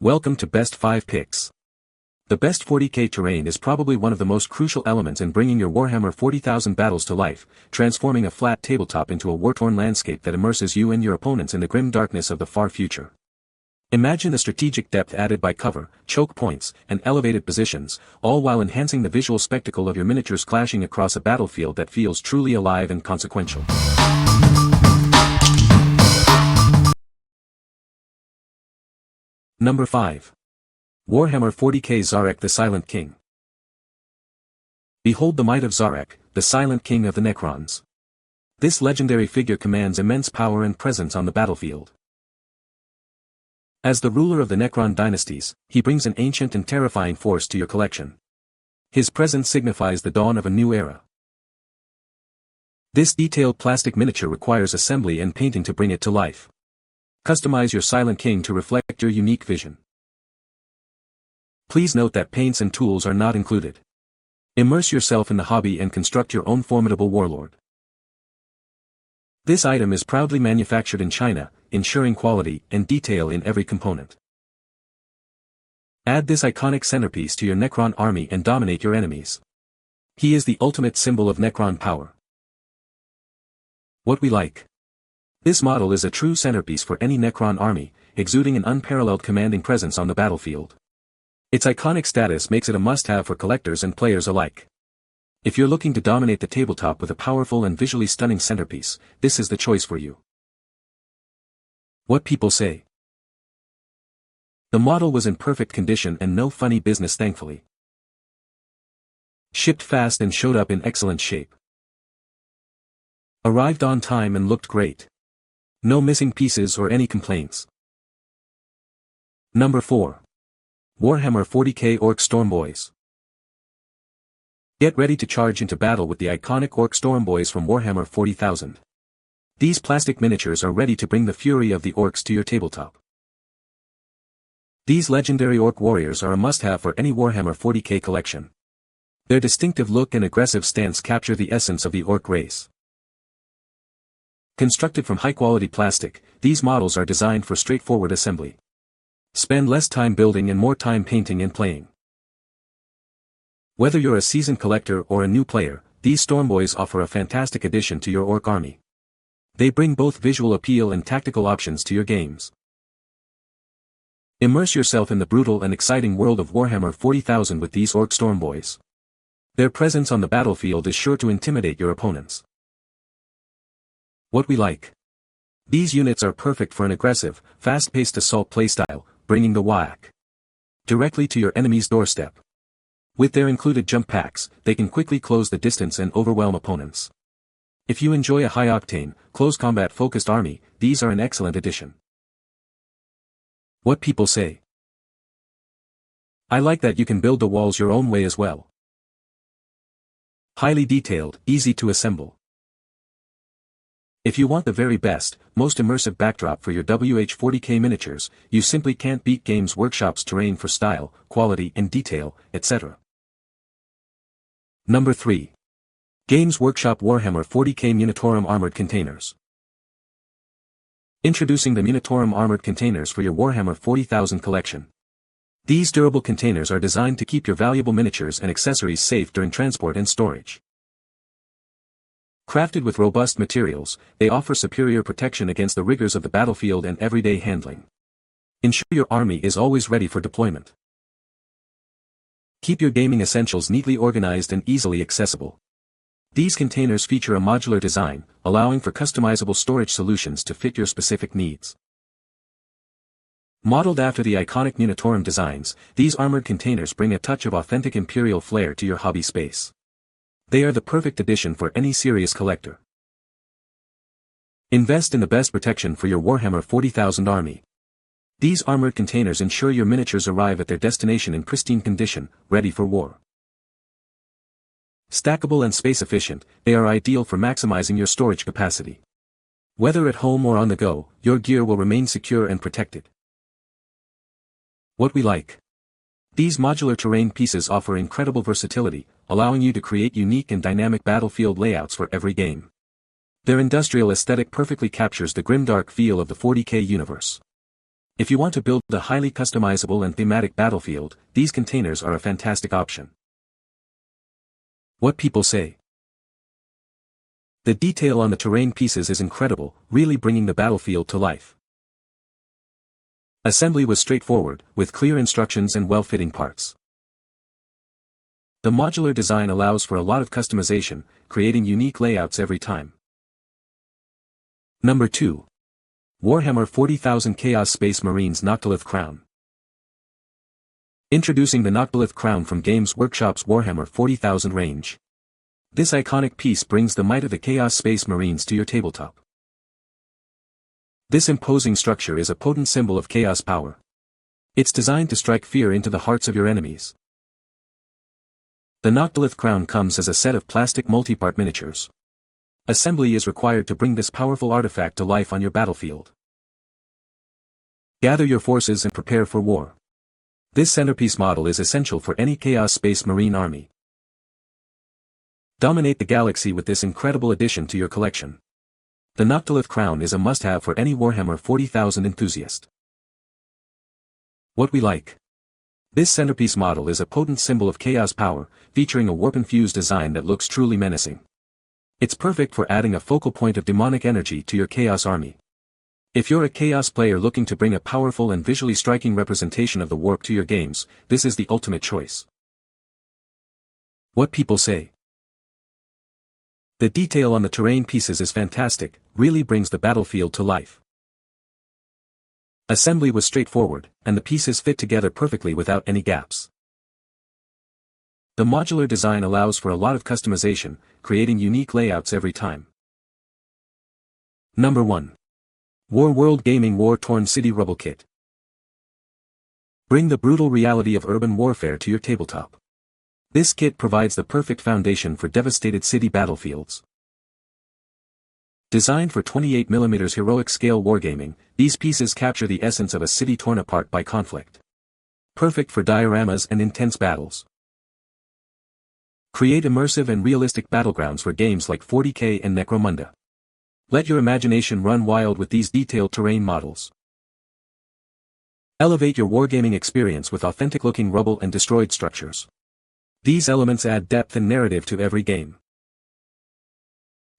Welcome to Best 5 Picks. The best 40k terrain is probably one of the most crucial elements in bringing your Warhammer 40,000 battles to life, transforming a flat tabletop into a war-torn landscape that immerses you and your opponents in the grim darkness of the far future. Imagine the strategic depth added by cover, choke points, and elevated positions, all while enhancing the visual spectacle of your miniatures clashing across a battlefield that feels truly alive and consequential. Number 5. Warhammer 40k Szarekh the Silent King. Behold the might of Szarekh, the Silent King of the Necrons. This legendary figure commands immense power and presence on the battlefield. As the ruler of the Necron dynasties, he brings an ancient and terrifying force to your collection. His presence signifies the dawn of a new era. This detailed plastic miniature requires assembly and painting to bring it to life. Customize your Silent King to reflect your unique vision. Please note that paints and tools are not included. Immerse yourself in the hobby and construct your own formidable warlord. This item is proudly manufactured in China, ensuring quality and detail in every component. Add this iconic centerpiece to your Necron army and dominate your enemies. He is the ultimate symbol of Necron power. What we like. This model is a true centerpiece for any Necron army, exuding an unparalleled commanding presence on the battlefield. Its iconic status makes it a must-have for collectors and players alike. If you're looking to dominate the tabletop with a powerful and visually stunning centerpiece, this is the choice for you. What people say. The model was in perfect condition and no funny business, thankfully. Shipped fast and showed up in excellent shape. Arrived on time and looked great. No missing pieces or any complaints. Number 4. Warhammer 40k Ork Stormboyz. Get ready to charge into battle with the iconic Ork Stormboyz from Warhammer 40,000. These plastic miniatures are ready to bring the fury of the orcs to your tabletop. These legendary orc warriors are a must-have for any Warhammer 40k collection. Their distinctive look and aggressive stance capture the essence of the orc race. Constructed from high-quality plastic, these models are designed for straightforward assembly. Spend less time building and more time painting and playing. Whether you're a seasoned collector or a new player, these Stormboyz offer a fantastic addition to your orc army. They bring both visual appeal and tactical options to your games. Immerse yourself in the brutal and exciting world of Warhammer 40,000 with these Ork Stormboyz. Their presence on the battlefield is sure to intimidate your opponents. What we like. These units are perfect for an aggressive, fast-paced assault playstyle, bringing the whack directly to your enemy's doorstep. With their included jump packs, they can quickly close the distance and overwhelm opponents. If you enjoy a high-octane, close combat-focused army, these are an excellent addition. What people say. I like that you can build the walls your own way as well. Highly detailed, easy to assemble. If you want the very best, most immersive backdrop for your WH40k miniatures, you simply can't beat Games Workshop's terrain for style, quality and detail, etc. Number 3. Games Workshop Warhammer 40k Munitorum Armoured Containers. Introducing the Munitorum Armoured Containers for your Warhammer 40,000 collection. These durable containers are designed to keep your valuable miniatures and accessories safe during transport and storage. Crafted with robust materials, they offer superior protection against the rigors of the battlefield and everyday handling. Ensure your army is always ready for deployment. Keep your gaming essentials neatly organized and easily accessible. These containers feature a modular design, allowing for customizable storage solutions to fit your specific needs. Modeled after the iconic Munitorum designs, these armored containers bring a touch of authentic Imperial flair to your hobby space. They are the perfect addition for any serious collector. Invest in the best protection for your Warhammer 40,000 army. These armored containers ensure your miniatures arrive at their destination in pristine condition, ready for war. Stackable and space efficient, they are ideal for maximizing your storage capacity. Whether at home or on the go, your gear will remain secure and protected. What we like. These modular terrain pieces offer incredible versatility, allowing you to create unique and dynamic battlefield layouts for every game. Their industrial aesthetic perfectly captures the grimdark feel of the 40k universe. If you want to build a highly customizable and thematic battlefield, these containers are a fantastic option. What people say. The detail on the terrain pieces is incredible, really bringing the battlefield to life. Assembly was straightforward, with clear instructions and well-fitting parts. The modular design allows for a lot of customization, creating unique layouts every time. Number 2. Warhammer 40,000 Chaos Space Marines Noctilith Crown. Introducing the Noctilith Crown from Games Workshop's Warhammer 40,000 range. This iconic piece brings the might of the Chaos Space Marines to your tabletop. This imposing structure is a potent symbol of chaos power. It's designed to strike fear into the hearts of your enemies. The Noctilith Crown comes as a set of plastic multi-part miniatures. Assembly is required to bring this powerful artifact to life on your battlefield. Gather your forces and prepare for war. This centerpiece model is essential for any Chaos Space Marine army. Dominate the galaxy with this incredible addition to your collection. The Noctilith Crown is a must-have for any Warhammer 40,000 enthusiast. What we like. This centerpiece model is a potent symbol of chaos power, featuring a warp-infused design that looks truly menacing. It's perfect for adding a focal point of demonic energy to your chaos army. If you're a chaos player looking to bring a powerful and visually striking representation of the warp to your games, this is the ultimate choice. What people say. The detail on the terrain pieces is fantastic, really brings the battlefield to life. Assembly was straightforward, and the pieces fit together perfectly without any gaps. The modular design allows for a lot of customization, creating unique layouts every time. Number 1. War World Gaming War-Torn City Rubble Kit. Bring the brutal reality of urban warfare to your tabletop. This kit provides the perfect foundation for devastated city battlefields. Designed for 28mm heroic scale wargaming, these pieces capture the essence of a city torn apart by conflict. Perfect for dioramas and intense battles. Create immersive and realistic battlegrounds for games like 40K and Necromunda. Let your imagination run wild with these detailed terrain models. Elevate your wargaming experience with authentic-looking rubble and destroyed structures. These elements add depth and narrative to every game.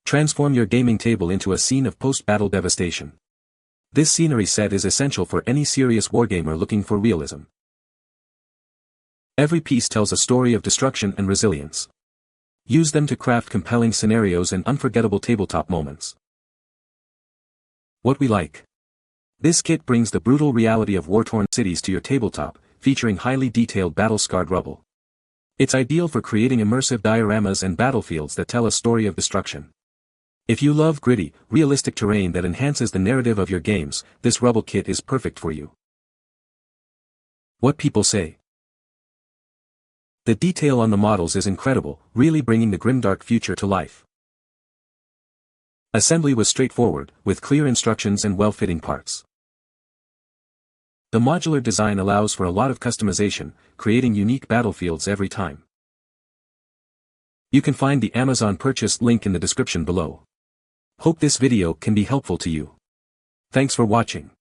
Transform your gaming table into a scene of post-battle devastation. This scenery set is essential for any serious wargamer looking for realism. Every piece tells a story of destruction and resilience. Use them to craft compelling scenarios and unforgettable tabletop moments. What we like. This kit brings the brutal reality of war-torn cities to your tabletop, featuring highly detailed battle-scarred rubble. It's ideal for creating immersive dioramas and battlefields that tell a story of destruction. If you love gritty, realistic terrain that enhances the narrative of your games, this rubble kit is perfect for you. What people say. The detail on the models is incredible, really bringing the grimdark future to life. Assembly was straightforward, with clear instructions and well-fitting parts. The modular design allows for a lot of customization, creating unique battlefields every time. You can find the Amazon purchase link in the description below. Hope this video can be helpful to you. Thanks for watching.